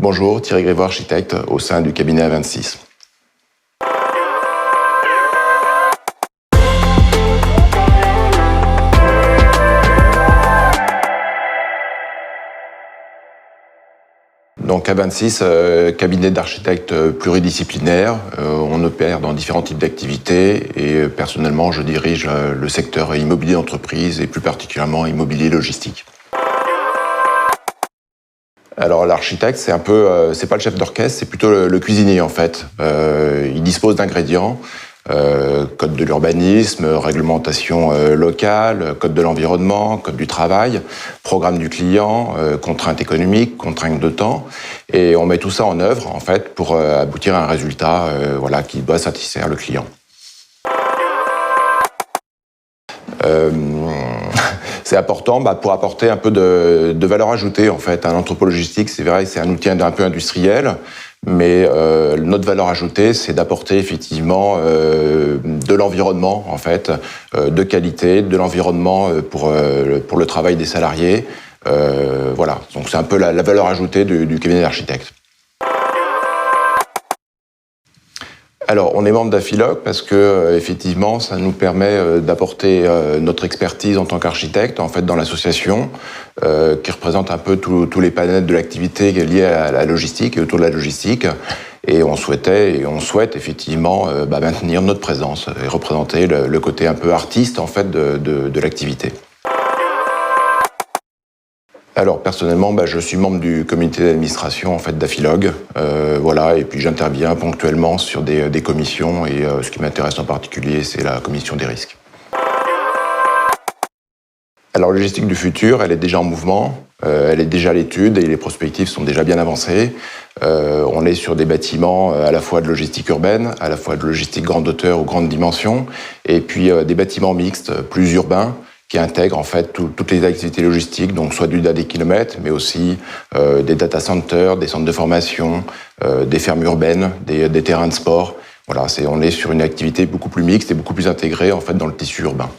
Bonjour, Thierry Griveau, architecte au sein du cabinet A26. Donc A26, cabinet d'architectes pluridisciplinaire, on opère dans différents types d'activités et personnellement je dirige le secteur immobilier d'entreprise et plus particulièrement immobilier logistique. Alors l'architecte, c'est pas le chef d'orchestre, c'est plutôt le cuisinier en fait. Il dispose d'ingrédients, code de l'urbanisme, réglementation locale, code de l'environnement, code du travail, programme du client, contraintes économiques, contraintes de temps, et on met tout ça en œuvre en fait pour aboutir à un résultat qui doit satisfaire le client. C'est important pour apporter un peu de valeur ajoutée en fait. Un entrepôt logistique, c'est vrai, c'est un outil un peu industriel, mais notre valeur ajoutée, c'est d'apporter effectivement de l'environnement en fait, de qualité, de l'environnement pour le travail des salariés. Voilà, donc c'est un peu la valeur ajoutée du cabinet d'architectes. Alors, on est membre d'Afilog parce que effectivement, ça nous permet d'apporter notre expertise en tant qu'architecte, en fait, dans l'association, qui représente un peu tous les panels de l'activité liée à la logistique et autour de la logistique. Et on souhaite effectivement maintenir notre présence et représenter le côté un peu artiste en fait de l'activité. Alors personnellement, je suis membre du comité d'administration en fait d'Afilog, et puis j'interviens ponctuellement sur des commissions et ce qui m'intéresse en particulier, c'est la commission des risques. Alors la logistique du futur, elle est déjà en mouvement, elle est déjà à l'étude et les prospectives sont déjà bien avancées. On est sur des bâtiments à la fois de logistique urbaine, à la fois de logistique grande hauteur ou grande dimension, et puis des bâtiments mixtes, plus urbains, qui intègrent en fait toutes les activités logistiques, donc soit du des kilomètres, mais aussi des data centers, des centres de formation, des fermes urbaines, des terrains de sport. Voilà, on est sur une activité beaucoup plus mixte et beaucoup plus intégrée en fait dans le tissu urbain.